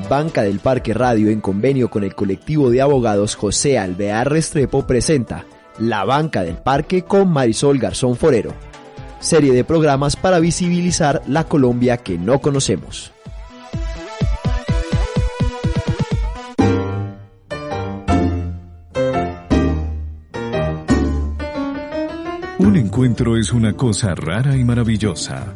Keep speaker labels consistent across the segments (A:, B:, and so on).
A: Banca del Parque Radio, en convenio con el colectivo de abogados José Alvear Restrepo, presenta La Banca del Parque con Marisol Garzón Forero, serie de programas para visibilizar la Colombia que no conocemos.
B: Un encuentro es una cosa rara y maravillosa.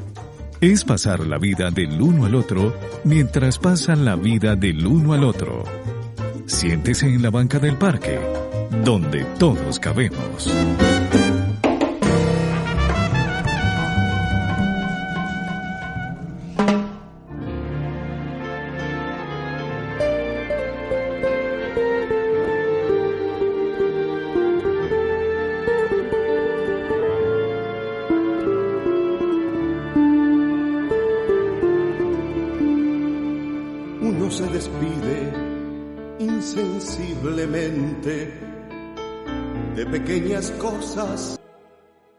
B: Es pasar la vida del uno al otro mientras pasan la vida del uno al otro. Siéntese en la banca del parque, donde todos cabemos.
C: Se despide insensiblemente de pequeñas cosas.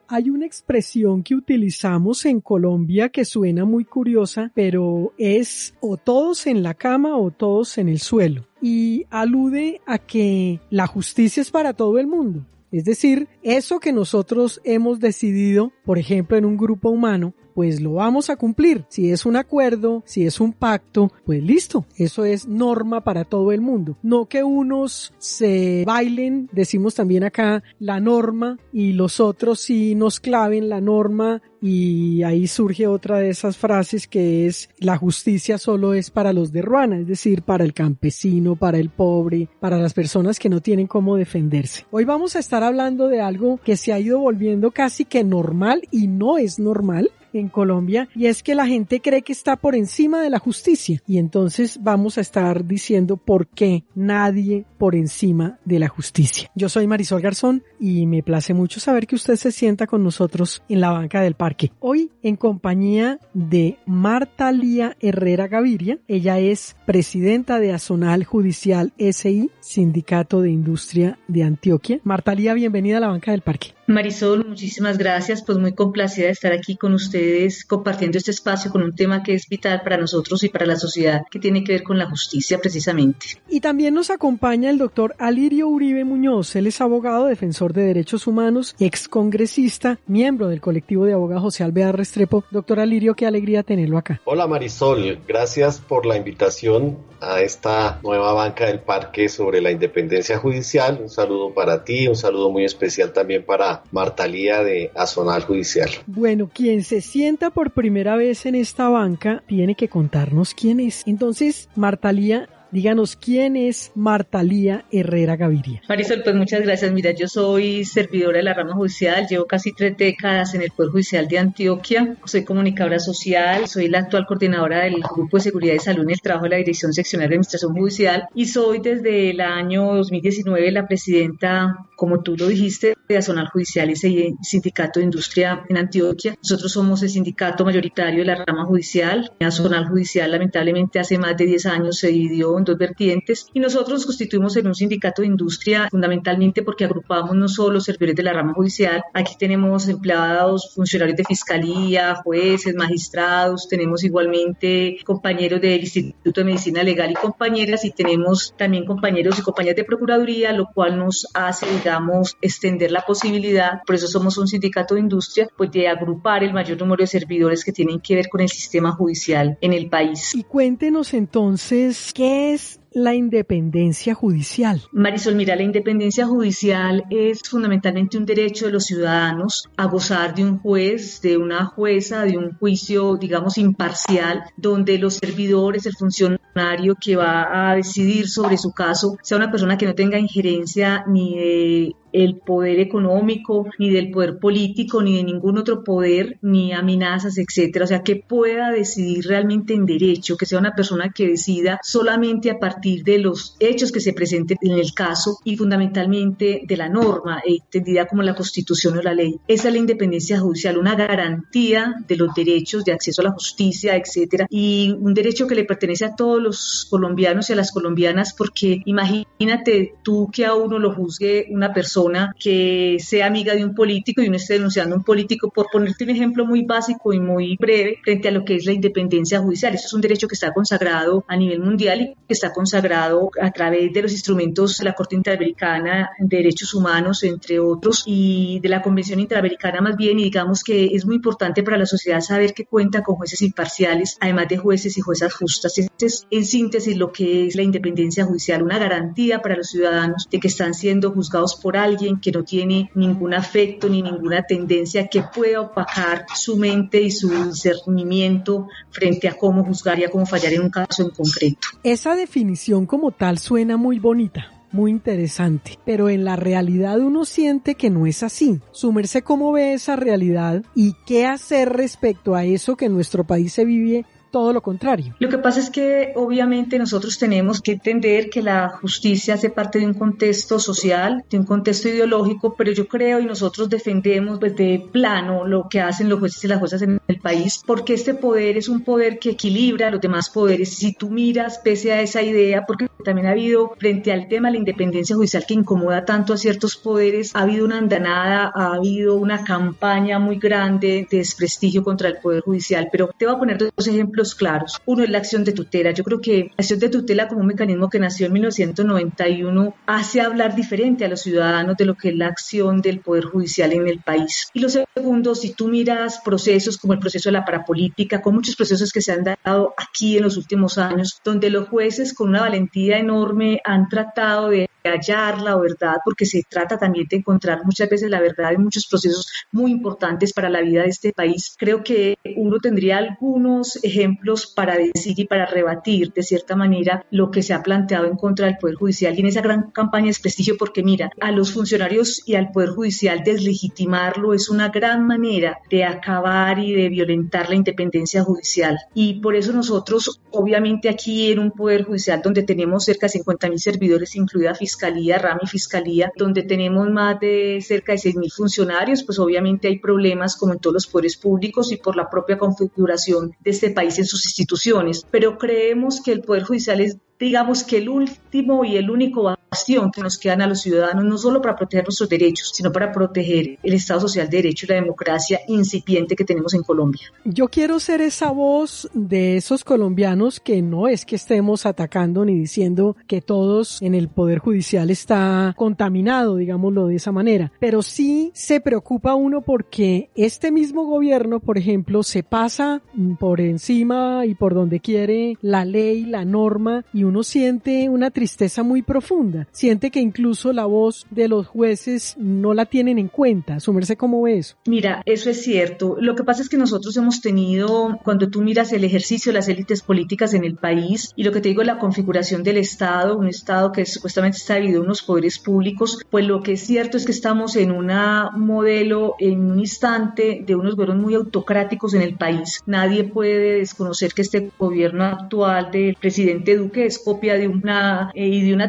D: Hay una expresión que utilizamos en Colombia que suena muy curiosa, pero es o todos en la cama o todos en el suelo, y alude a que la justicia es para todo el mundo. Es decir, eso que nosotros hemos decidido, por ejemplo, en un grupo humano, pues lo vamos a cumplir. Si es un acuerdo, si es un pacto, pues listo. Eso es norma para todo el mundo. No que unos se bailen, decimos también acá, la norma, y los otros sí nos claven la norma, y ahí surge otra de esas frases que es: la justicia solo es para los de Ruana, es decir, para el campesino, para el pobre, para las personas que no tienen cómo defenderse. Hoy vamos a estar hablando de algo que se ha ido volviendo casi que normal, y no es normal en Colombia, y es que la gente cree que está por encima de la justicia, y entonces vamos a estar diciendo por qué nadie por encima de la justicia. Yo soy Marisol Garzón y me place mucho saber que usted se sienta con nosotros en la banca del parque. Hoy en compañía de Marta Lía Herrera Gaviria. Ella es presidenta de Azonal Judicial S.I., Sindicato de Industria de Antioquia. Marta Lía, bienvenida a la banca del parque.
E: Marisol, muchísimas gracias, pues muy complacida de estar aquí con ustedes compartiendo este espacio con un tema que es vital para nosotros y para la sociedad, que tiene que ver con la justicia precisamente.
D: Y también nos acompaña el doctor Alirio Uribe Muñoz. Él es abogado, defensor de derechos humanos, excongresista, miembro del colectivo de abogados José Alvear Restrepo. Doctor Alirio, qué alegría tenerlo acá.
F: Hola Marisol, gracias por la invitación a esta nueva banca del parque sobre la independencia judicial. Un saludo para ti, un saludo muy especial también para Marta Lía de Azonal Judicial.
D: Bueno, quien se sienta por primera vez en esta banca tiene que contarnos quién es. Entonces, Marta Lía, díganos, ¿quién es Marta Lía Herrera Gaviria?
E: Marisol, pues muchas gracias. Mira, yo soy servidora de la rama judicial, llevo casi 3 décadas en el Poder Judicial de Antioquia, soy comunicadora social, soy la actual coordinadora del Grupo de Seguridad y Salud en el Trabajo de la Dirección Seccional de Administración Judicial, y soy desde el año 2019 la presidenta, como tú lo dijiste, de Azonal Judicial y Sindicato de Industria en Antioquia. Nosotros somos el sindicato mayoritario de la rama judicial. Azonal Judicial, lamentablemente, hace más de 10 años se dividió en 2 vertientes, y nosotros nos constituimos en un sindicato de industria fundamentalmente porque agrupamos no solo servidores de la rama judicial. Aquí tenemos empleados, funcionarios de fiscalía, jueces, magistrados, tenemos igualmente compañeros del Instituto de Medicina Legal y compañeras, y tenemos también compañeros y compañeras de Procuraduría, lo cual nos hace, digamos, extender la posibilidad, por eso somos un sindicato de industria, pues de agrupar el mayor número de servidores que tienen que ver con el sistema judicial en el país.
D: Y cuéntenos entonces, ¿qué es la independencia judicial?
E: Marisol, mira, la independencia judicial es fundamentalmente un derecho de los ciudadanos a gozar de un juez, de una jueza, de un juicio, digamos, imparcial, donde los servidores, el funcionario que va a decidir sobre su caso, sea una persona que no tenga injerencia ni de el poder económico, ni del poder político, ni de ningún otro poder, ni amenazas, etcétera. O sea, que pueda decidir realmente en derecho, que sea una persona que decida solamente a partir partir de los hechos que se presenten en el caso y fundamentalmente de la norma, entendida como la Constitución o la ley. Esa es la independencia judicial, una garantía de los derechos de acceso a la justicia, etcétera, y un derecho que le pertenece a todos los colombianos y a las colombianas, porque imagínate tú que a uno lo juzgue una persona que sea amiga de un político y uno esté denunciando a un político, por ponerte un ejemplo muy básico y muy breve, frente a lo que es la independencia judicial. Eso es un derecho que está consagrado a nivel mundial y que está consagrado a través de los instrumentos de la Corte Interamericana de Derechos Humanos, entre otros, y de la Convención Interamericana más bien, y digamos que es muy importante para la sociedad saber que cuenta con jueces imparciales, además de jueces y juezas justas. Este es, en síntesis, lo que es la independencia judicial, una garantía para los ciudadanos de que están siendo juzgados por alguien que no tiene ningún afecto ni ninguna tendencia que pueda opacar su mente y su discernimiento frente a cómo juzgar y a cómo fallar en un caso en concreto.
D: Esa definición como tal suena muy bonita, muy interesante, pero en la realidad uno siente que no es así. Su merced, ¿cómo ve esa realidad y qué hacer respecto a eso que en nuestro país se vive? Todo lo contrario.
E: Lo que pasa es que obviamente nosotros tenemos que entender que la justicia hace parte de un contexto social, de un contexto ideológico, pero yo creo y nosotros defendemos de plano lo que hacen los jueces y las juezas en el país, porque este poder es un poder que equilibra los demás poderes. Si tú miras, pese a esa idea, porque también ha habido, frente al tema de la independencia judicial que incomoda tanto a ciertos poderes, ha habido una andanada, ha habido una campaña muy grande de desprestigio contra el poder judicial, pero te voy a poner dos ejemplos claros. Uno es la acción de tutela. Yo creo que la acción de tutela, como un mecanismo que nació en 1991, hace hablar diferente a los ciudadanos de lo que es la acción del Poder Judicial en el país. Y lo segundo, si tú miras procesos como el proceso de la parapolítica, con muchos procesos que se han dado aquí en los últimos años, donde los jueces con una valentía enorme han tratado de hallar la verdad, porque se trata también de encontrar muchas veces la verdad en muchos procesos muy importantes para la vida de este país. Creo que uno tendría algunos ejemplos para decir y para rebatir de cierta manera lo que se ha planteado en contra del Poder Judicial y en esa gran campaña de desprestigio, porque mira, a los funcionarios y al Poder Judicial deslegitimarlo es una gran manera de acabar y de violentar la independencia judicial, y por eso nosotros obviamente aquí en un Poder Judicial donde tenemos cerca de 50.000 servidores, incluida Fiscalía, rama y Fiscalía, donde tenemos más de cerca de 6.000 funcionarios, pues obviamente hay problemas como en todos los poderes públicos y por la propia configuración de este país en sus instituciones, pero creemos que el Poder Judicial es, digamos, que el último y el único bastión que nos quedan a los ciudadanos, no solo para proteger nuestros derechos, sino para proteger el Estado Social de Derecho y la democracia incipiente que tenemos en Colombia.
D: Yo quiero ser esa voz de esos colombianos que no es que estemos atacando ni diciendo que todos en el Poder Judicial está contaminado, digámoslo de esa manera, pero sí se preocupa uno porque este mismo gobierno, por ejemplo, se pasa por encima y por donde quiere la ley, la norma, y uno siente una tristeza muy profunda. Siente que incluso la voz de los jueces no la tienen en cuenta. ¿Su merced cómo ve eso?
E: Mira, eso es cierto. Lo que pasa es que nosotros hemos tenido, cuando tú miras el ejercicio de las élites políticas en el país y lo que te digo, la configuración del Estado, un Estado que supuestamente está dividido en unos poderes públicos, pues lo que es cierto es que estamos en un modelo, en un instante, de unos gobiernos muy autocráticos en el país. Nadie puede desconocer que este gobierno actual del presidente Duque es copia de una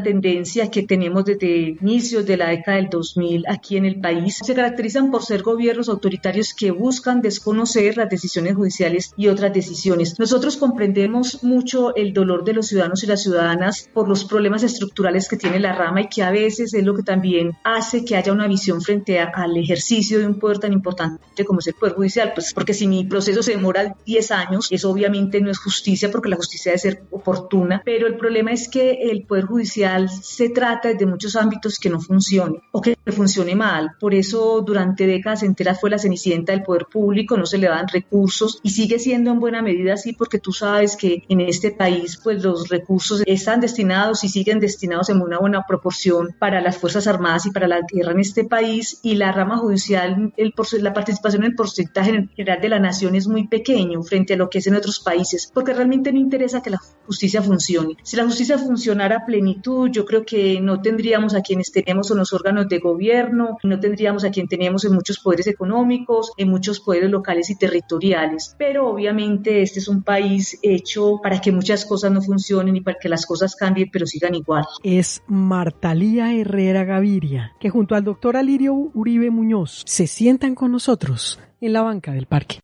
E: tendencia que tenemos desde inicios de la década del 2000 aquí en el país. Se caracterizan por ser gobiernos autoritarios que buscan desconocer las decisiones judiciales y otras decisiones. Nosotros comprendemos mucho el dolor de los ciudadanos y las ciudadanas por los problemas estructurales que tiene la rama y que a veces es lo que también hace que haya una visión frente al ejercicio de un poder tan importante como es el Poder Judicial, pues porque si mi proceso se demora 10 años, eso obviamente no es justicia, porque la justicia debe ser oportuna, pero el problema es que el Poder Judicial se trata desde muchos ámbitos que no funcione o que funcione mal. Por eso durante décadas enteras fue la cenicienta del poder público, no se le dan recursos y sigue siendo en buena medida así, porque tú sabes que en este país pues los recursos están destinados y siguen destinados en una buena proporción para las Fuerzas Armadas y para la guerra en este país, y la rama judicial, la participación en el porcentaje general de la nación es muy pequeño frente a lo que es en otros países, porque realmente no interesa que la justicia funcione. Si la justicia funcionara a plenitud, yo creo que no tendríamos a quienes tenemos en los órganos de gobierno, no tendríamos a quien tenemos en muchos poderes económicos, en muchos poderes locales y territoriales. Pero obviamente este es un país hecho para que muchas cosas no funcionen y para que las cosas cambien, pero sigan igual.
D: Es Martalía Herrera Gaviria, que junto al doctor Alirio Uribe Muñoz se sientan con nosotros en la banca del parque.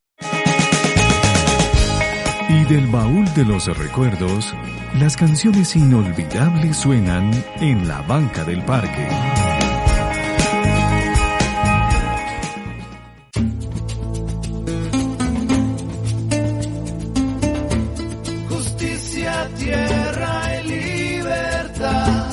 B: Y del baúl de los recuerdos, las canciones inolvidables suenan en la banca del parque.
C: Justicia, tierra y libertad.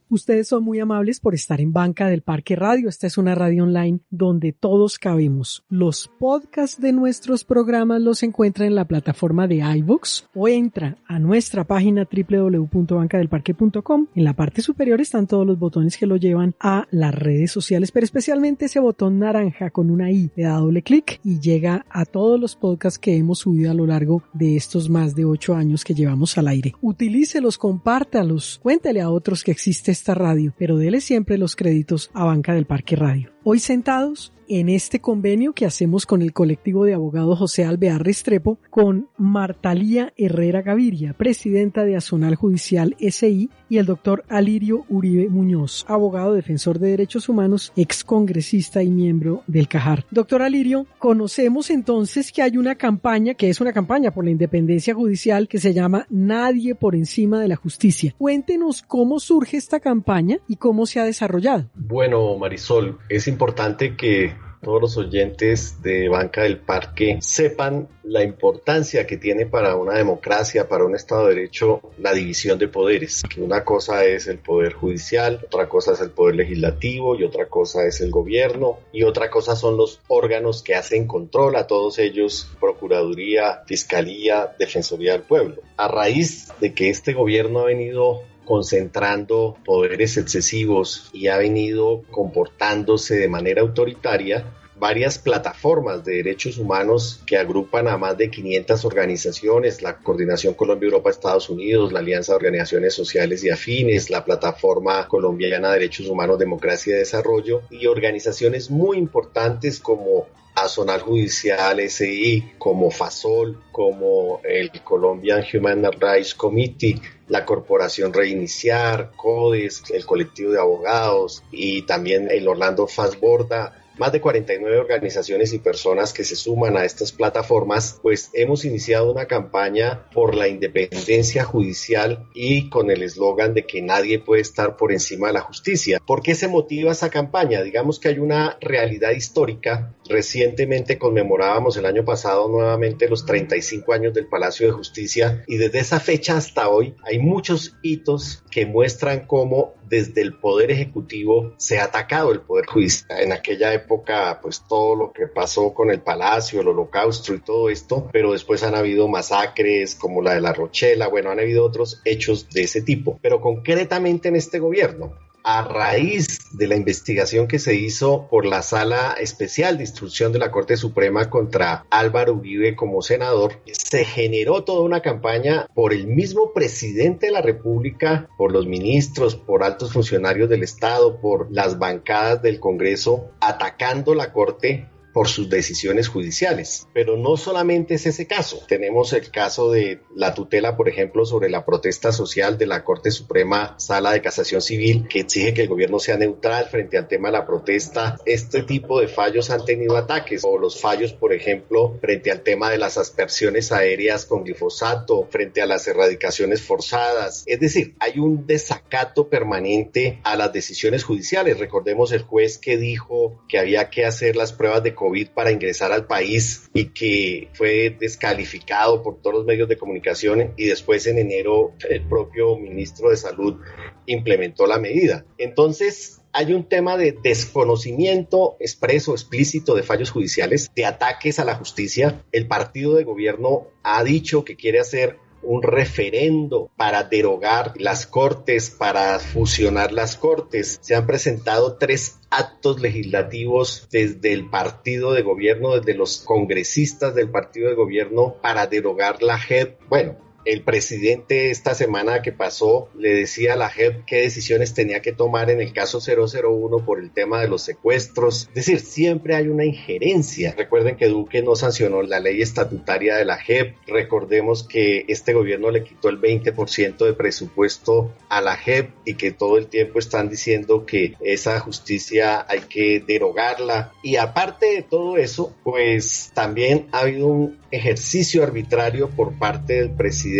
D: Ustedes son muy amables por estar en Banca del Parque Radio. Esta es una radio online donde todos cabemos. Los podcasts de nuestros programas los encuentra en la plataforma de iVoox o entra a nuestra página www.bancadelparque.com. En la parte superior están todos los botones que lo llevan a las redes sociales, pero especialmente ese botón naranja con una I. Le da doble clic y llega a todos los podcasts que hemos subido a lo largo de estos más de 8 años que llevamos al aire. Utilícelos, compártalos, cuéntele a otros que existe esta radio, pero dele siempre los créditos a Banca del Parque Radio. Hoy sentados en este convenio que hacemos con el colectivo de abogados José Alvear Restrepo, con Martalía Herrera Gaviria, presidenta de Azonal Judicial S.I., y el doctor Alirio Uribe Muñoz, abogado defensor de derechos humanos, excongresista y miembro del CAJAR. Doctor Alirio, conocemos entonces que hay una campaña, que es una campaña por la independencia judicial, que se llama Nadie por encima de la justicia. Cuéntenos cómo surge esta campaña y cómo se ha desarrollado.
F: Bueno, Marisol, es importante que todos los oyentes de Banca del Parque sepan la importancia que tiene para una democracia, para un Estado de Derecho, la división de poderes. Que una cosa es el poder judicial, otra cosa es el poder legislativo y otra cosa es el gobierno y otra cosa son los órganos que hacen control a todos ellos, Procuraduría, Fiscalía, Defensoría del Pueblo. A raíz de que este gobierno ha venido concentrando poderes excesivos y ha venido comportándose de manera autoritaria, varias plataformas de derechos humanos que agrupan a más de 500 organizaciones, la Coordinación Colombia-Europa-Estados Unidos, la Alianza de Organizaciones Sociales y Afines, la Plataforma Colombiana de Derechos Humanos, Democracia y Desarrollo, y organizaciones muy importantes como Azonal Judicial S.I., como FASOL, como el Colombian Human Rights Committee, la Corporación Reiniciar, CODES, el colectivo de abogados y también el Orlando Fastborda, más de 49 organizaciones y personas que se suman a estas plataformas, pues hemos iniciado una campaña por la independencia judicial y con el eslogan de que nadie puede estar por encima de la justicia. ¿Por qué se motiva esa campaña? Digamos que hay una realidad histórica. Recientemente conmemorábamos el año pasado nuevamente los 35 años del Palacio de Justicia y desde esa fecha hasta hoy hay muchos hitos que muestran cómo desde el Poder Ejecutivo se ha atacado el Poder Judicial. En aquella época, pues todo lo que pasó con el Palacio, el Holocausto y todo esto, pero después han habido masacres como la de La Rochela, bueno, han habido otros hechos de ese tipo. Pero concretamente en este gobierno, a raíz de la investigación que se hizo por la Sala Especial de Instrucción de la Corte Suprema contra Álvaro Uribe como senador, se generó toda una campaña por el mismo presidente de la República, por los ministros, por altos funcionarios del Estado, por las bancadas del Congreso, atacando la Corte por sus decisiones judiciales. Pero no solamente es ese caso. Tenemos el caso de la tutela, por ejemplo, sobre la protesta social de la Corte Suprema Sala de Casación Civil, que exige que el gobierno sea neutral frente al tema de la protesta. Este tipo de fallos han tenido ataques, o los fallos, por ejemplo, frente al tema de las aspersiones aéreas con glifosato, frente a las erradicaciones forzadas. Es decir, hay un desacato permanente a las decisiones judiciales. Recordemos el juez que dijo que había que hacer las pruebas de COVID para ingresar al país y que fue descalificado por todos los medios de comunicación, y después en enero el propio ministro de Salud implementó la medida. Entonces hay un tema de desconocimiento expreso, explícito de fallos judiciales, de ataques a la justicia. El partido de gobierno ha dicho que quiere hacer un referendo para derogar las cortes, para fusionar las cortes. Se han presentado 3 actos legislativos desde el partido de gobierno, desde los congresistas del partido de gobierno para derogar la JEP. Bueno, el presidente esta semana que pasó le decía a la JEP qué decisiones tenía que tomar en el caso 001 por el tema de los secuestros. Es decir, siempre hay una injerencia. Recuerden que Duque no sancionó la ley estatutaria de la JEP. Recordemos que este gobierno le quitó el 20% de presupuesto a la JEP y que todo el tiempo están diciendo que esa justicia hay que derogarla. Y aparte de todo eso, pues también ha habido un ejercicio arbitrario por parte del presidente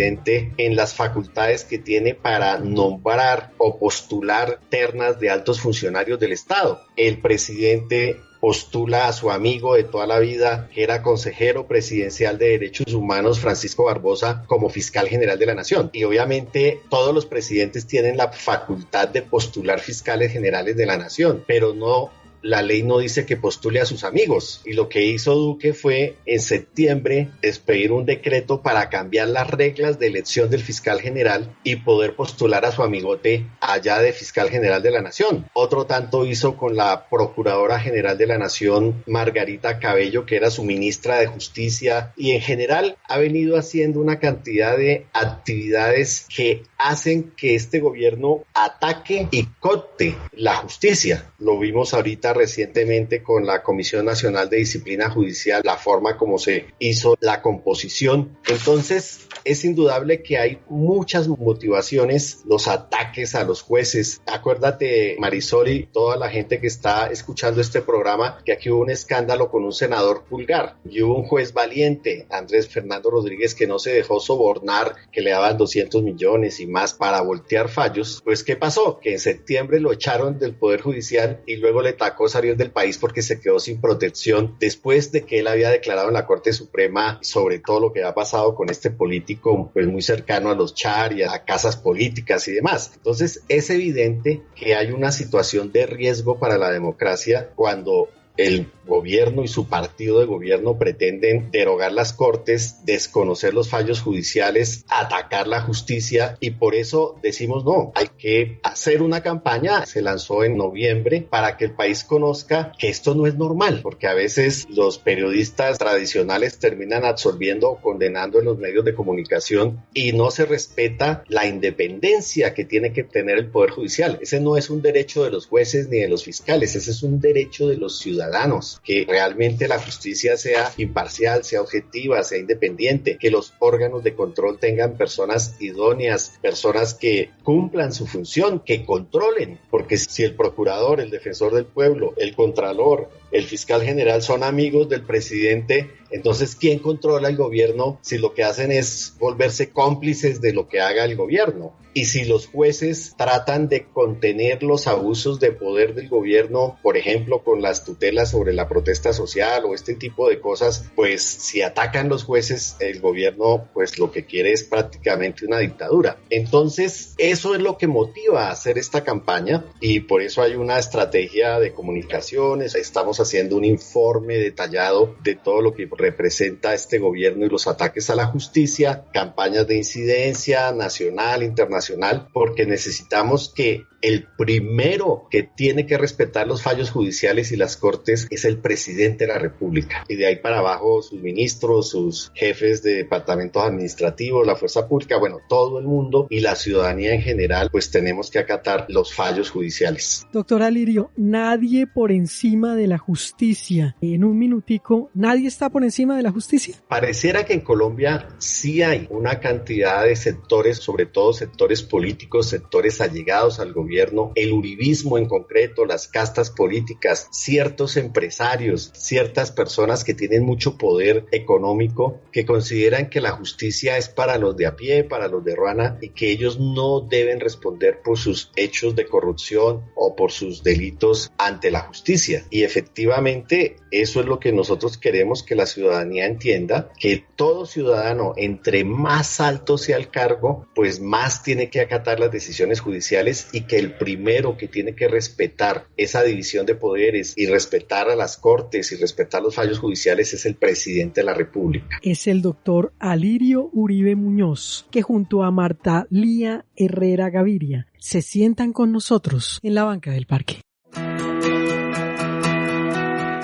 F: en las facultades que tiene para nombrar o postular ternas de altos funcionarios del Estado. El presidente postula a su amigo de toda la vida, que era consejero presidencial de Derechos Humanos, Francisco Barbosa, como fiscal general de la Nación. Y obviamente todos los presidentes tienen la facultad de postular fiscales generales de la Nación, pero no, la ley no dice que postule a sus amigos. Y lo que hizo Duque fue en septiembre expedir un decreto para cambiar las reglas de elección del fiscal general y poder postular a su amigote allá de fiscal general de la Nación. Otro tanto hizo con la Procuradora General de la Nación, Margarita Cabello, que era su ministra de Justicia, y en general ha venido haciendo una cantidad de actividades que hacen que este gobierno ataque y coopte la justicia. Lo vimos ahorita recientemente con la Comisión Nacional de Disciplina Judicial, la forma como se hizo la composición. Entonces, es indudable que hay muchas motivaciones, los ataques a los jueces. Acuérdate, Marisol, y toda la gente que está escuchando este programa, que aquí hubo un escándalo con un senador Pulgar y hubo un juez valiente, Andrés Fernando Rodríguez, que no se dejó sobornar, que le daban 200 millones y más para voltear fallos. Pues, ¿qué pasó? Que en septiembre lo echaron del Poder Judicial y luego le tocó salir del país porque se quedó sin protección después de que él había declarado en la Corte Suprema sobre todo lo que ha pasado con este político, pues muy cercano a los Char y a casas políticas y demás. Entonces es evidente que hay una situación de riesgo para la democracia cuando el gobierno y su partido de gobierno pretenden derogar las cortes, desconocer los fallos judiciales, atacar la justicia, y por eso decimos no, hay que hacer una campaña. Se lanzó en noviembre para que el país conozca que esto no es normal, porque a veces los periodistas tradicionales terminan absorbiendo o condenando en los medios de comunicación y no se respeta la independencia que tiene que tener el Poder Judicial. Ese no es un derecho de los jueces ni de los fiscales, ese es un derecho de los ciudadanos, que realmente la justicia sea imparcial, sea objetiva, sea independiente, que los órganos de control tengan personas idóneas, personas que cumplan su función, que controlen, porque si el procurador, el defensor del pueblo, el contralor, el fiscal general son amigos del presidente, entonces ¿quién controla el gobierno si lo que hacen es volverse cómplices de lo que haga el gobierno? Y si los jueces tratan de contener los abusos de poder del gobierno, por ejemplo, con las tutelas sobre la protesta social o este tipo de cosas, pues si atacan los jueces, el gobierno pues lo que quiere es prácticamente una dictadura. Entonces, eso es lo que motiva a hacer esta campaña y por eso hay una estrategia de comunicaciones. Estamos haciendo un informe detallado de todo lo que representa este gobierno y los ataques a la justicia, campañas de incidencia nacional, internacional, porque necesitamos que el primero que tiene que respetar los fallos judiciales y las cortes es el presidente de la República. Y de ahí para abajo sus ministros, sus jefes de departamentos administrativos, la fuerza pública, bueno, todo el mundo y la ciudadanía en general, pues tenemos que acatar los fallos judiciales.
D: Doctora Lirio, nadie por encima de la justicia. En un minutico, ¿nadie está por encima de la justicia?
F: Pareciera que en Colombia sí hay una cantidad de sectores, sobre todo sectores políticos, sectores allegados al gobierno, el uribismo en concreto, las castas políticas, ciertos empresarios, ciertas personas que tienen mucho poder económico, que consideran que la justicia es para los de a pie, para los de ruana, y que ellos no deben responder por sus hechos de corrupción o por sus delitos ante la justicia. Y efectivamente Eso es lo que nosotros queremos que la ciudadanía entienda, que todo ciudadano, entre más alto sea el cargo, pues más tiene que acatar las decisiones judiciales, y que el primero que tiene que respetar esa división de poderes y respetar a las cortes y respetar los fallos judiciales es el presidente de la República.
D: Es el doctor Alirio Uribe Muñoz, que junto a Martalía Herrera Gaviria se sientan con nosotros en la banca del parque.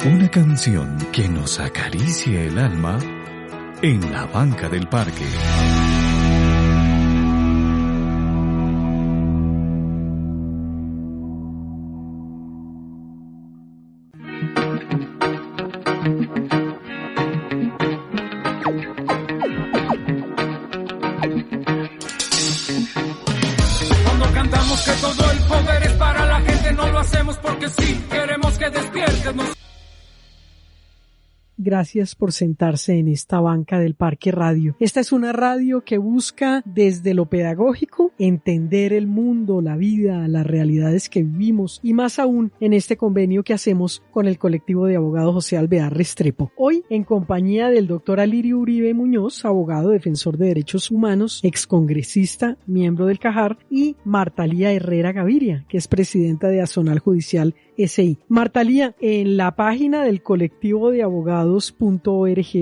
B: Una canción que nos acaricia el alma en la banca del parque.
C: Cuando cantamos que todo el poder es para la gente, no lo hacemos porque sí, queremos que despiertes.
D: Gracias por sentarse en esta banca del Parque Radio. Esta es una radio que busca desde lo pedagógico entender el mundo, la vida, las realidades que vivimos, y más aún en este convenio que hacemos con el colectivo de abogados José Alvear Restrepo. Hoy en compañía del doctor Alirio Uribe Muñoz, abogado defensor de derechos humanos, excongresista, miembro del CAJAR, y Martalía Herrera Gaviria, que es presidenta de Azonal Judicial SI. Martalía, en la página del colectivo de abogados.org,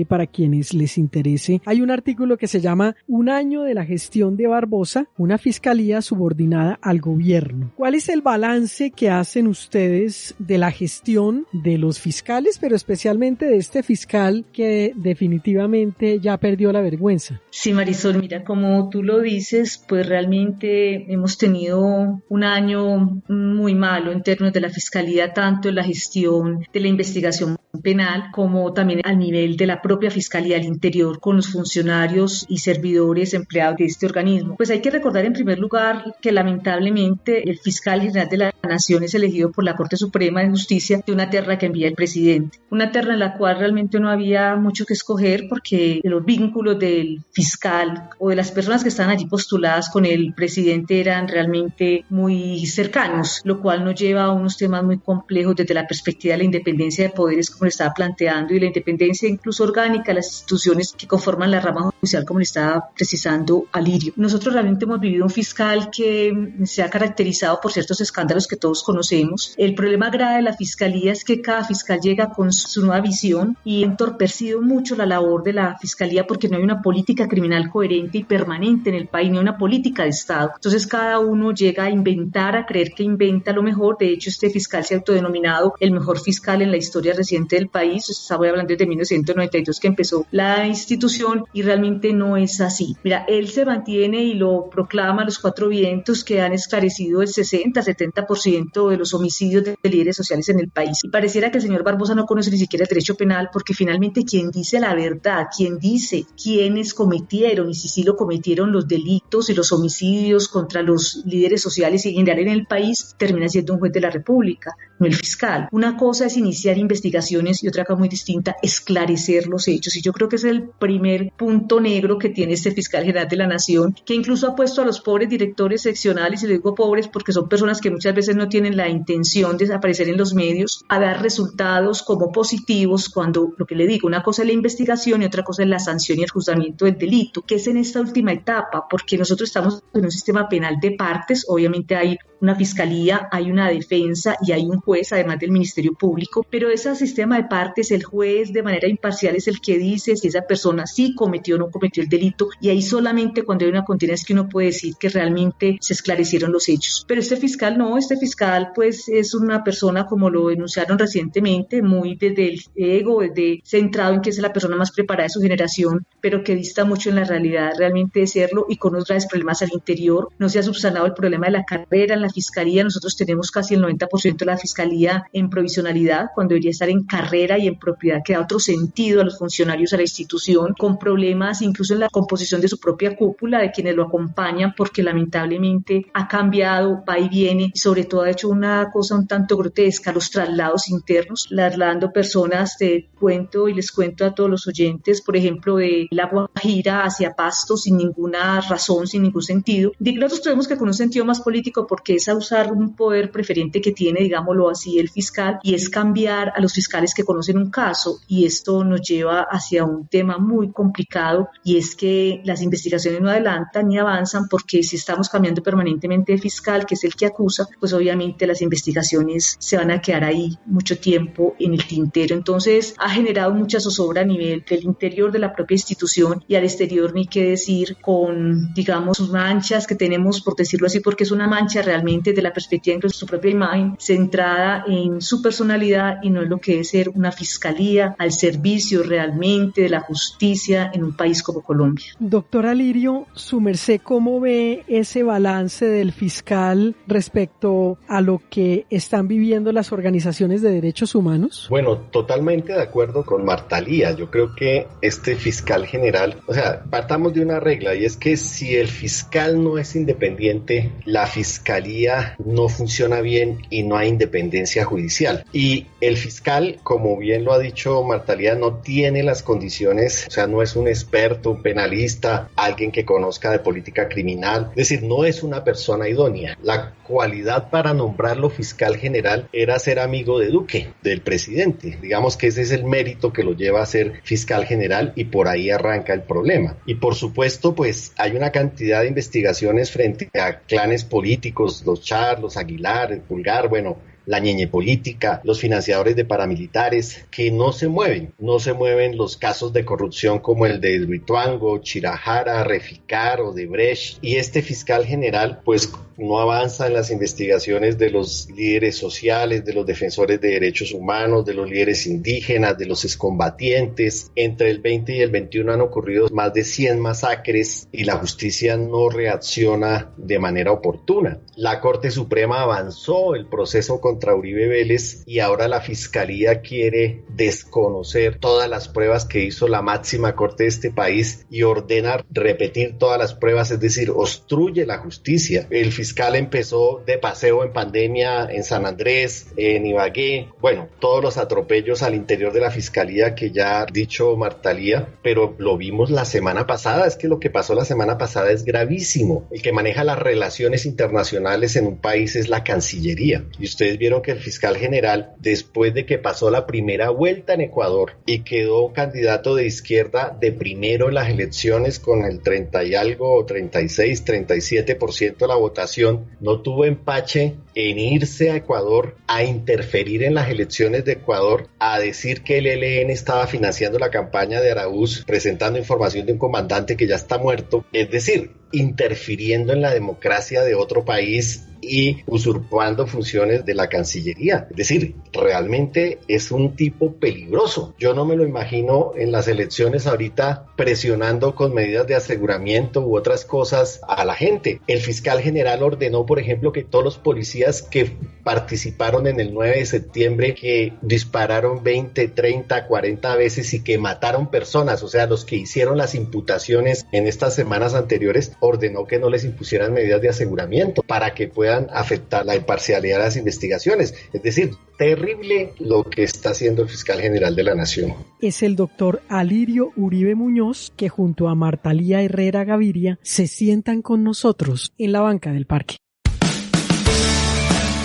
D: para quienes les interese, hay un artículo que se llama Un año de la gestión de Barbosa, una fiscalía subordinada al gobierno. ¿Cuál es el balance que hacen ustedes de la gestión de los fiscales, pero especialmente de este fiscal que definitivamente ya perdió la vergüenza?
E: Sí, Marisol, mira, como tú lo dices, pues realmente hemos tenido un año muy malo en términos de la fiscalía, tanto en la gestión de la investigación penal como también al nivel de la propia Fiscalía al Interior con los funcionarios y servidores empleados de este organismo. Pues hay que recordar en primer lugar que lamentablemente el fiscal general de la Nación es elegido por la Corte Suprema de Justicia de una terna que envía el presidente. Una terna en la cual realmente no había mucho que escoger porque los vínculos del fiscal o de las personas que estaban allí postuladas con el presidente eran realmente muy cercanos, lo cual nos lleva a unos temas muy complejos desde la perspectiva de la independencia de poderes, como le estaba planteando, y la independencia incluso orgánica de las instituciones que conforman la rama judicial, como le estaba precisando Alirio. Nosotros realmente hemos vivido un fiscal que se ha caracterizado por ciertos escándalos que todos conocemos. El problema grave de la fiscalía es que cada fiscal llega con su nueva visión y ha entorpecido mucho la labor de la fiscalía porque no hay una política criminal coherente y permanente en el país, no hay una política de Estado. Entonces cada uno llega a inventar, a creer que inventa lo mejor. De hecho, este fiscal se ha autodenominado el mejor fiscal en la historia reciente del país. Estaba hablando desde 1992 que empezó la institución y realmente no es así. Mira, él se mantiene y lo proclama a los cuatro vientos que han esclarecido el 60-70% de los homicidios de líderes sociales en el país. Y pareciera que el señor Barbosa no conoce ni siquiera el derecho penal, porque finalmente quien dice la verdad, quien dice quiénes cometieron y si sí lo cometieron los delitos y los homicidios contra los líderes sociales y en general en el país, termina siendo un juez de la República, no el fiscal. Una cosa es iniciar investigaciones y otra cosa muy distinta, esclarecer los hechos. Y yo creo que es el primer punto negro que tiene este fiscal general de la Nación, que incluso ha puesto a los pobres directores seccionales, y le digo pobres porque son personas que muchas veces no tienen la intención de aparecer en los medios, a dar resultados como positivos, cuando lo que le digo, una cosa es la investigación y otra cosa es la sanción y el juzgamiento del delito, que es en esta última etapa, porque nosotros estamos en un sistema penal de partes. Obviamente hay una fiscalía, hay una defensa y hay un juez, además del Ministerio Público, pero ese sistema de partes, el juez de manera imparcial es el que dice si esa persona sí cometió o no cometió el delito, y ahí solamente cuando hay una condena es que uno puede decir que realmente se esclarecieron los hechos. Pero este fiscal no, este fiscal pues es una persona, como lo denunciaron recientemente, muy desde el ego, desde centrado en que es la persona más preparada de su generación, pero que dista mucho en la realidad realmente de serlo, y con otros graves problemas al interior. No se ha subsanado el problema de la carrera en la fiscalía. Nosotros tenemos casi el 90% de la fiscalía en provisionalidad, cuando debería estar en carrera y en propiedad, que da otro sentido a los funcionarios, a la institución, con problemas incluso en la composición de su propia cúpula, de quienes lo acompañan, porque lamentablemente ha cambiado, va y viene, y sobre todo ha hecho una cosa un tanto grotesca, los traslados internos, trasladando personas. Te cuento y les cuento a todos los oyentes, por ejemplo, de La Guajira hacia Pasto sin ninguna razón, sin ningún sentido. Nosotros creemos que con un sentido más político, porque empieza a usar un poder preferente que tiene, digámoslo así, el fiscal, y es cambiar a los fiscales que conocen un caso, y esto nos lleva hacia un tema muy complicado, y es que las investigaciones no adelantan ni avanzan, porque si estamos cambiando permanentemente de fiscal, que es el que acusa, pues obviamente las investigaciones se van a quedar ahí mucho tiempo en el tintero. Entonces ha generado mucha zozobra a nivel del interior de la propia institución, y al exterior ni qué decir, con, digamos, sus manchas que tenemos, por decirlo así, porque es una mancha realmente de la perspectiva de su propia imagen, centrada en su personalidad y no en lo que es ser una fiscalía al servicio realmente de la justicia en un país como Colombia.
D: Doctor Alirio, su merced, ¿cómo ve ese balance del fiscal respecto a lo que están viviendo las organizaciones de derechos humanos?
F: Bueno, totalmente de acuerdo con Marta Lía. Yo creo que este fiscal general, o sea, partamos de una regla, y es que si el fiscal no es independiente, la fiscalía no funciona bien y no hay independencia judicial. Y el fiscal, como bien lo ha dicho Marta Lía, no tiene las condiciones, o sea, no es un experto, un penalista, alguien que conozca de política criminal, es decir, no es una persona idónea. La cualidad para nombrarlo fiscal general era ser amigo de Duque, del presidente. Digamos que ese es el mérito que lo lleva a ser fiscal general, y por ahí arranca el problema. Y por supuesto, pues hay una cantidad de investigaciones frente a clanes políticos, los Char, los Aguilar, el Pulgar, bueno, la ñeñe política, los financiadores de paramilitares, que no se mueven los casos de corrupción como el de Hidroituango, Chirajara, Reficar, Odebrecht, y este fiscal general pues no avanza en las investigaciones de los líderes sociales, de los defensores de derechos humanos, de los líderes indígenas, de los excombatientes. Entre el 20 y el 21 han ocurrido más de 100 masacres y la justicia no reacciona de manera oportuna. La Corte Suprema avanzó el proceso contra Uribe Vélez y ahora la Fiscalía quiere desconocer todas las pruebas que hizo la máxima corte de este país y ordena repetir todas las pruebas, es decir, obstruye la justicia. El fiscal empezó de paseo en pandemia en San Andrés, en Ibagué, bueno, todos los atropellos al interior de la Fiscalía que ya ha dicho Marta Lía, pero lo vimos la semana pasada. Es que lo que pasó la semana pasada es gravísimo. El que maneja las relaciones internacionales en un país es la Cancillería, y ustedes vieron que el fiscal general, después de que pasó la primera vuelta en Ecuador y quedó candidato de izquierda de primero en las elecciones con el 30 y algo, 36, 37% de la votación, no tuvo empache en irse a Ecuador a interferir en las elecciones de Ecuador, a decir que el ELN estaba financiando la campaña de Araúz, presentando información de un comandante que ya está muerto, es decir, interfiriendo en la democracia de otro país y usurpando funciones de la Cancillería. Es decir, realmente es un tipo peligroso. Yo no me lo imagino en las elecciones ahorita presionando con medidas de aseguramiento u otras cosas a la gente. El fiscal general ordenó, por ejemplo, que todos los policías que participaron en el 9 de septiembre, que dispararon 20, 30, 40 veces y que mataron personas, o sea, los que hicieron las imputaciones en estas semanas anteriores, ordenó que no les impusieran medidas de aseguramiento para que puedan afectar la imparcialidad de las investigaciones. Es decir, terrible lo que está haciendo el fiscal general de la Nación.
D: Es el doctor Alirio Uribe Muñoz, que junto a Marta Lía Herrera Gaviria se sientan con nosotros en la banca del parque.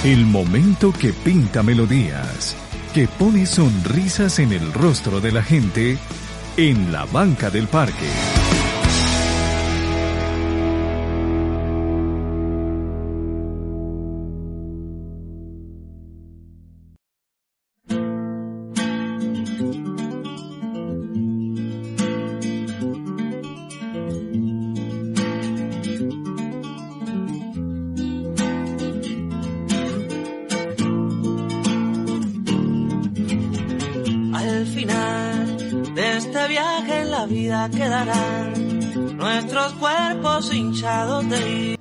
B: El momento que pinta melodías, que pone sonrisas en el rostro de la gente en la banca del parque.
G: Quedarán nuestros cuerpos hinchados de...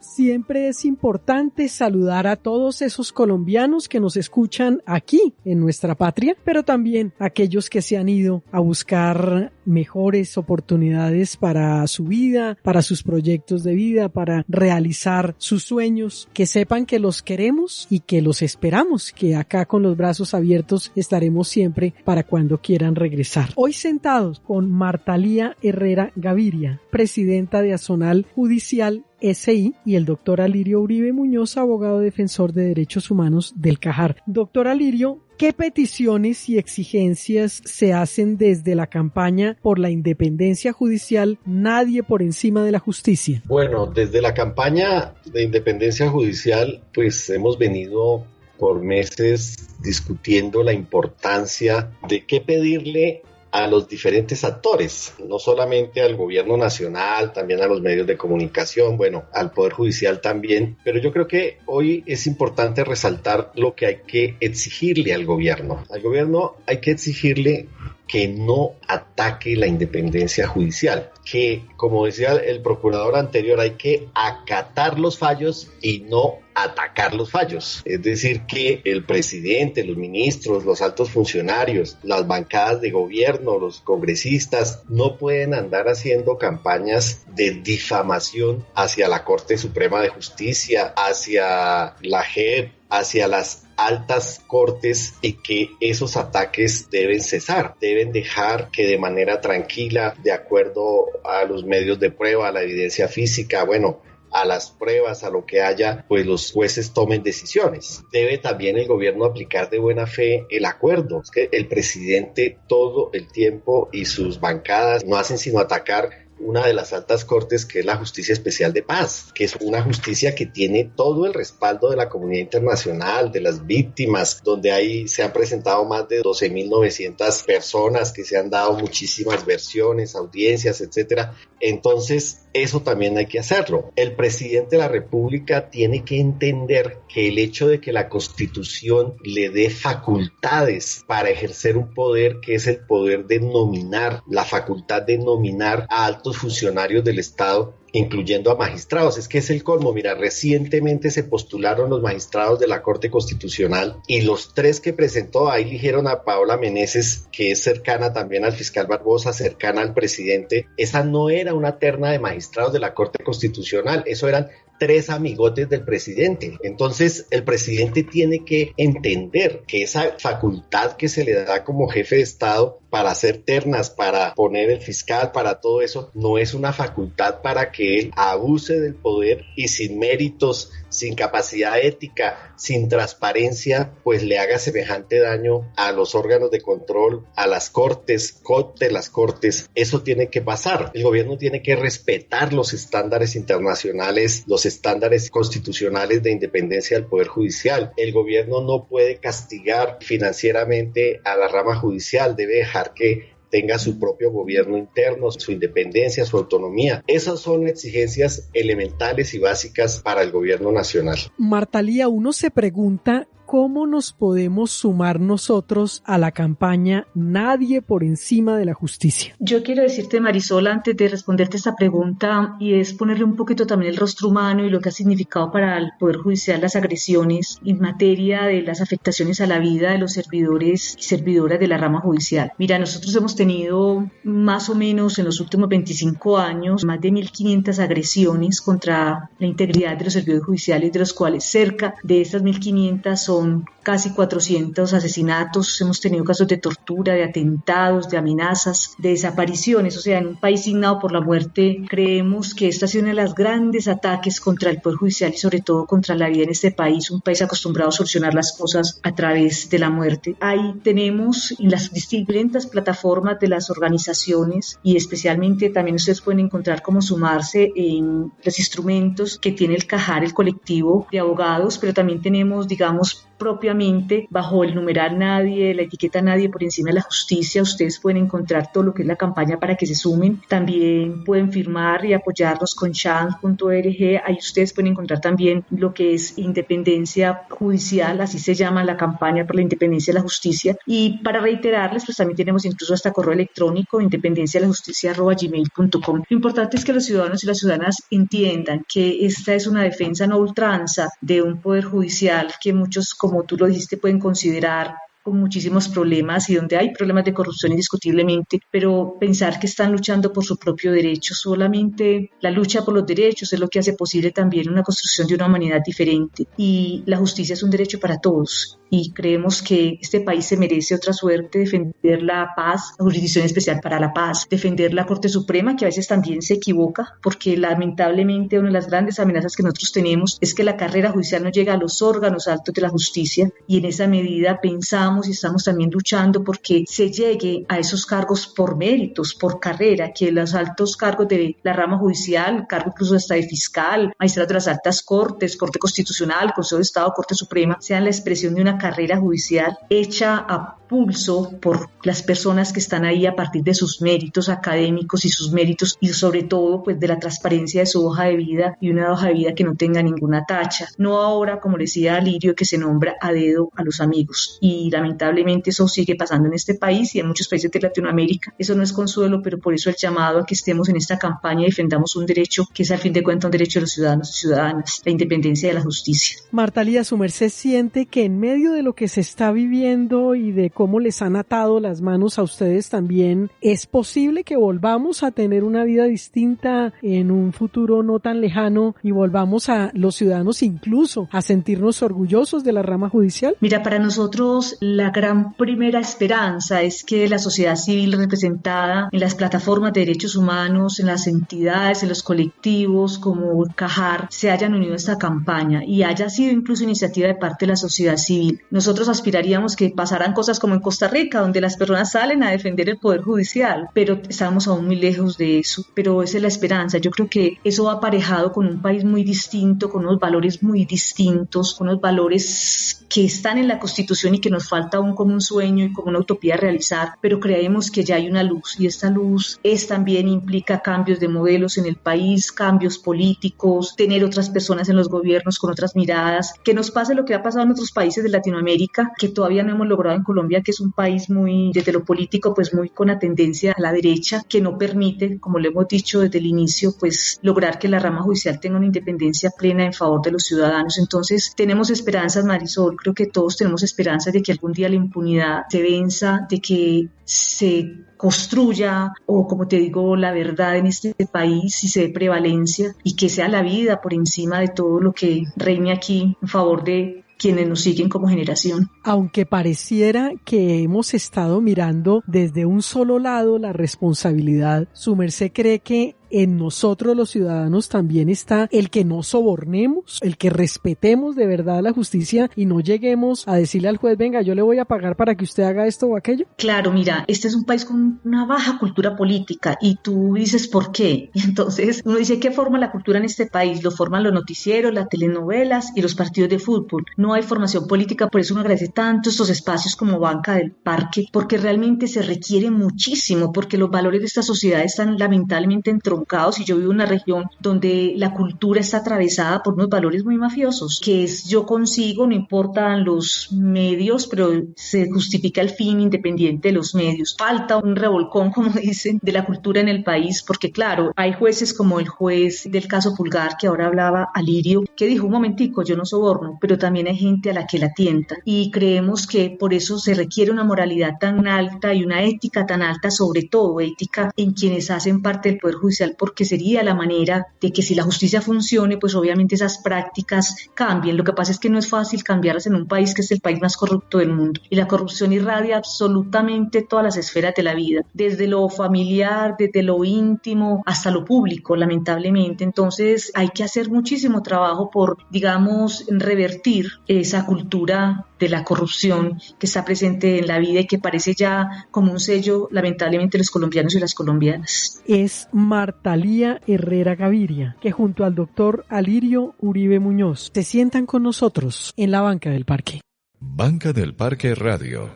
D: Siempre es importante saludar a todos esos colombianos que nos escuchan aquí en nuestra patria, pero también a aquellos que se han ido a buscar mejores oportunidades para su vida, para sus proyectos de vida, para realizar sus sueños. Que sepan que los queremos y que los esperamos, que acá con los brazos abiertos estaremos siempre para cuando quieran regresar. Hoy sentados con Marta Lía Herrera Gaviria, presidenta de Azonal Judicial SI, y el doctor Alirio Uribe Muñoz, abogado defensor de derechos humanos del CAJAR. Doctor Alirio, ¿qué peticiones y exigencias se hacen desde la campaña por la independencia judicial Nadie por encima de la justicia?
F: Bueno, desde la campaña de independencia judicial, pues hemos venido por meses discutiendo la importancia de qué pedirle a los diferentes actores, no solamente al gobierno nacional, también a los medios de comunicación, bueno, al Poder Judicial también, pero yo creo que hoy es importante resaltar lo que hay que exigirle al gobierno. Al gobierno hay que exigirle que no ataque la independencia judicial, que, como decía el procurador anterior, hay que acatar los fallos y no atacar los fallos. Es decir, que el presidente, los ministros, los altos funcionarios, las bancadas de gobierno, los congresistas, no pueden andar haciendo campañas de difamación hacia la Corte Suprema de Justicia, hacia la JEP, hacia las altas cortes, y que esos ataques deben cesar, deben dejar que de manera tranquila, de acuerdo a los medios de prueba, a la evidencia física, bueno, a las pruebas, a lo que haya, pues los jueces tomen decisiones. Debe también el gobierno aplicar de buena fe el acuerdo. Es que el presidente todo el tiempo y sus bancadas no hacen sino atacar una de las altas cortes, que es la Justicia Especial de Paz, que es una justicia que tiene todo el respaldo de la comunidad internacional, de las víctimas, donde ahí se han presentado más de 12.900 personas, que se han dado muchísimas versiones, audiencias, etcétera. Entonces, eso también hay que hacerlo. El presidente de la República tiene que entender que el hecho de que la Constitución le dé facultades para ejercer un poder, que es el poder de nominar, la facultad de nominar a altos funcionarios del Estado, incluyendo a magistrados. Es que es el colmo. Mira, recientemente se postularon los magistrados de la Corte Constitucional, y los 3 que presentó, ahí eligieron a Paola Meneses, que es cercana también al fiscal Barbosa, cercana al presidente. Esa no era una terna de magistrados de la Corte Constitucional, eso eran 3 amigotes del presidente. Entonces, el presidente tiene que entender que esa facultad que se le da como jefe de Estado para hacer ternas, para poner el fiscal, para todo eso, no es una facultad para que él abuse del poder y sin méritos, sin capacidad ética, sin transparencia, pues le haga semejante daño a los órganos de control, a las cortes, coopte las cortes. Eso tiene que pasar. El gobierno tiene que respetar los estándares internacionales, los estándares constitucionales de independencia del Poder Judicial. El gobierno no puede castigar financieramente a la rama judicial, debe dejar que tenga su propio gobierno interno, su independencia, su autonomía. Esas son exigencias elementales y básicas para el gobierno nacional.
D: Marta Lía, uno se pregunta ¿cómo nos podemos sumar nosotros a la campaña Nadie por encima de la justicia?
E: Yo quiero decirte, Marisol, antes de responderte esta pregunta, y es ponerle un poquito también el rostro humano y lo que ha significado para el Poder Judicial las agresiones en materia de las afectaciones a la vida de los servidores y servidoras de la rama judicial. Mira, nosotros hemos tenido más o menos en los últimos 25 años más de 1.500 agresiones contra la integridad de los servidores judiciales, de los cuales cerca de estas 1.500 son casi 400 asesinatos. Hemos tenido casos de tortura, de atentados, de amenazas, de desapariciones. O sea, en un país signado por la muerte, creemos que esta ha sido uno de los grandes ataques contra el Poder Judicial y sobre todo contra la vida en este país, un país acostumbrado a solucionar las cosas a través de la muerte. Ahí tenemos en las distintas plataformas de las organizaciones, y especialmente también ustedes pueden encontrar cómo sumarse en los instrumentos que tiene el CAJAR, el colectivo de abogados, pero también tenemos, digamos, propiamente bajo el numeral Nadie, la etiqueta Nadie por encima de la justicia. Ustedes pueden encontrar todo lo que es la campaña para que se sumen. También pueden firmar y apoyarnos con chance.org. Ahí ustedes pueden encontrar también lo que es independencia judicial, así se llama la campaña por la independencia de la justicia. Y para reiterarles, pues también tenemos incluso hasta correo electrónico, independencialajusticia@gmail.com. Lo importante es que los ciudadanos y las ciudadanas entiendan que esta es una defensa no ultranza de un poder judicial que muchos, como tú lo dijiste, pueden considerar con muchísimos problemas y donde hay problemas de corrupción indiscutiblemente, pero pensar que están luchando por su propio derecho. Solamente la lucha por los derechos es lo que hace posible también una construcción de una humanidad diferente, y la justicia es un derecho para todos. Y creemos que este país se merece otra suerte, defender la paz, la Jurisdicción Especial para la Paz, defender la Corte Suprema, que a veces también se equivoca, porque lamentablemente una de las grandes amenazas que nosotros tenemos es que la carrera judicial no llega a los órganos altos de la justicia, y en esa medida pensamos y estamos también luchando porque se llegue a esos cargos por méritos, por carrera, que los altos cargos de la rama judicial, cargo incluso hasta de fiscal, magistrado de las altas cortes, Corte Constitucional, Consejo de Estado, Corte Suprema, sean la expresión de una carrera judicial hecha a pulso por las personas que están ahí a partir de sus méritos académicos y sus méritos, y sobre todo pues de la transparencia de su hoja de vida, y una hoja de vida que no tenga ninguna tacha. No ahora, como decía Alirio, que se nombra a dedo a los amigos, y lamentablemente eso sigue pasando en este país y en muchos países de Latinoamérica. Eso no es consuelo, pero por eso el llamado a que estemos en esta campaña y defendamos un derecho que es al fin de cuentas un derecho de los ciudadanos y ciudadanas, la independencia de la justicia.
D: Marta Lía, ¿su merced siente que en medio de lo que se está viviendo y de cómo les han atado las manos a ustedes también, es posible que volvamos a tener una vida distinta en un futuro no tan lejano y volvamos a los ciudadanos incluso a sentirnos orgullosos de la rama judicial?
E: Mira, para nosotros la gran primera esperanza es que la sociedad civil representada en las plataformas de derechos humanos, en las entidades, en los colectivos como CAJAR, se hayan unido a esta campaña y haya sido incluso iniciativa de parte de la sociedad civil. Nosotros aspiraríamos que pasaran cosas como en Costa Rica, donde las personas salen a defender el poder judicial, pero estamos aún muy lejos de eso. Pero esa es la esperanza. Yo creo que eso va aparejado con un país muy distinto, con unos valores muy distintos, con unos valores que están en la Constitución y que nos falta aún como un sueño y como una utopía a realizar, pero creemos que ya hay una luz, y esta luz también implica cambios de modelos en el país, cambios políticos, tener otras personas en los gobiernos con otras miradas, que nos pase lo que ha pasado en otros países de Latinoamérica, que todavía no hemos logrado en Colombia, que es un país muy, desde lo político, pues muy con la tendencia a la derecha, que no permite, como lo hemos dicho desde el inicio, pues lograr que la rama judicial tenga una independencia plena en favor de los ciudadanos. Entonces tenemos esperanzas, Marisol, creo que todos tenemos esperanzas de que algún día la impunidad se venza, de que se construya, o como te digo, la verdad en este país y se dé prevalencia, y que sea la vida por encima de todo lo que reine aquí en favor de quienes nos siguen como generación.
D: Aunque pareciera que hemos estado mirando desde un solo lado la responsabilidad, ¿su merced cree que en nosotros los ciudadanos también está el que no sobornemos, el que respetemos de verdad la justicia y no lleguemos a decirle al juez, venga, yo le voy a pagar para que usted haga esto o aquello?
E: Claro, mira, este es un país con una baja cultura política, y tú dices, ¿por qué? Y entonces uno dice, ¿qué forma la cultura en este país? Lo forman los noticieros, las telenovelas y los partidos de fútbol. No hay formación política, por eso uno agradece tanto estos espacios como Banca del Parque, porque realmente se requiere muchísimo, porque los valores de esta sociedad están lamentablemente entroncados, y yo vivo en una región donde la cultura está atravesada por unos valores muy mafiosos, que es yo consigo, no importan los medios, pero se justifica el fin independiente de los medios. Falta un revolcón, como dicen, de la cultura en el país, porque claro, hay jueces como el juez del caso Pulgar, que ahora hablaba Alirio, que dijo, un momentico, yo no soborno, pero también hay gente a la que la tienta, y creemos que por eso se requiere una moralidad tan alta y una ética tan alta, sobre todo ética en quienes hacen parte del Poder Judicial, porque sería la manera de que si la justicia funcione, pues obviamente esas prácticas cambien. Lo que pasa es que no es fácil cambiarlas en un país que es el país más corrupto del mundo, y la corrupción irradia absolutamente todas las esferas de la vida, desde lo familiar, desde lo íntimo hasta lo público, lamentablemente. Entonces hay que hacer muchísimo trabajo por, digamos, revertir esa cultura de la corrupción que está presente en la vida y que parece ya como un sello, lamentablemente, de los colombianos y las colombianas.
D: Es Marta Lía Herrera Gaviria, que junto al doctor Alirio Uribe Muñoz se sientan con nosotros en la Banca del Parque.
B: Banca del Parque Radio.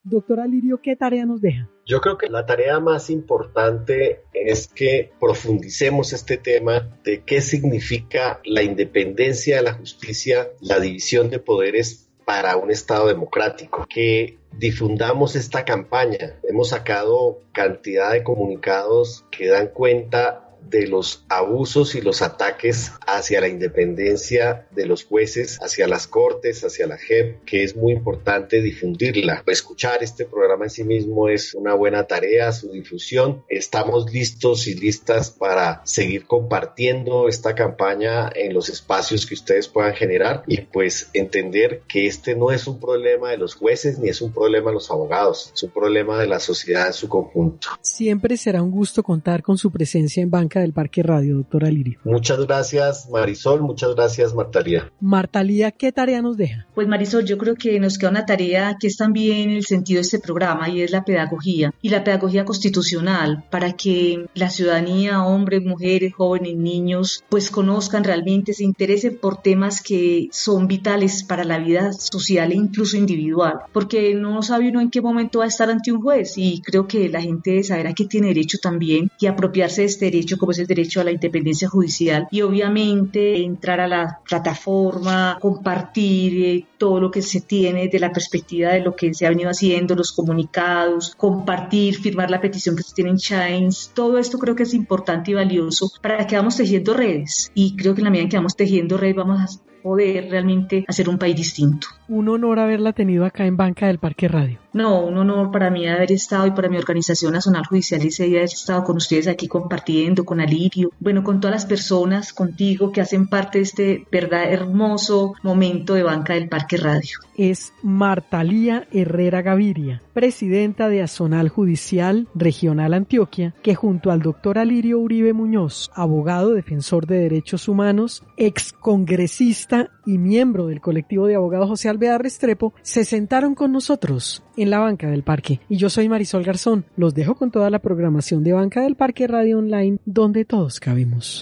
D: Doctor Alirio, ¿qué tarea nos deja?
F: Yo creo que la tarea más importante es que profundicemos este tema de qué significa la independencia de la justicia, la división de poderes para un Estado democrático, que difundamos esta campaña. Hemos sacado cantidad de comunicados que dan cuenta de los abusos y los ataques hacia la independencia de los jueces, hacia las cortes, hacia la JEP, que es muy importante difundirla. Escuchar este programa en sí mismo es una buena tarea, su difusión. Estamos listos y listas para seguir compartiendo esta campaña en los espacios que ustedes puedan generar y pues entender que este no es un problema de los jueces ni es un problema de los abogados, es un problema de la sociedad en su conjunto.
D: Siempre será un gusto contar con su presencia en Banca del Parque Radio, doctora Lirio.
F: Muchas gracias, Marisol, muchas gracias, Martalía.
D: Martalía, ¿qué tarea nos deja?
E: Pues Marisol, yo creo que nos queda una tarea que es también el sentido de este programa y es la pedagogía y la pedagogía constitucional para que la ciudadanía, hombres, mujeres, jóvenes, niños, pues conozcan realmente, se interesen por temas que son vitales para la vida social e incluso individual, porque no sabe uno en qué momento va a estar ante un juez y creo que la gente saberá que tiene derecho también y apropiarse de este derecho como es el derecho a la independencia judicial y obviamente entrar a la plataforma, compartir todo lo que se tiene de la perspectiva de lo que se ha venido haciendo, los comunicados, compartir, firmar la petición que se tiene en Chains, todo esto creo que es importante y valioso para que vamos tejiendo redes y creo que en la medida en que vamos tejiendo redes vamos a poder realmente hacer un país distinto.
D: Un honor haberla tenido acá en Banca del Parque Radio.
E: No, un honor para mí haber estado y para mi organización Nacional Judicial y haber estado con ustedes aquí compartiendo, con Alirio, bueno, con todas las personas, contigo que hacen parte de este verdad hermoso momento de Banca del Parque Radio.
D: Es Martalía Herrera Gaviria, presidenta de Azonal Judicial Regional Antioquia, que junto al doctor Alirio Uribe Muñoz, abogado defensor de derechos humanos, excongresista y miembro del colectivo de abogados José Alvear Restrepo, se sentaron con nosotros en la Banca del Parque. Y yo soy Marisol Garzón. Los dejo con toda la programación de Banca del Parque Radio Online, donde todos cabemos.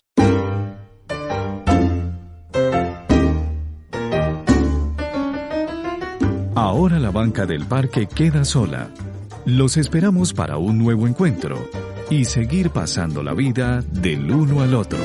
B: Ahora la Banca del Parque queda sola. Los esperamos para un nuevo encuentro y seguir pasando la vida del uno al otro.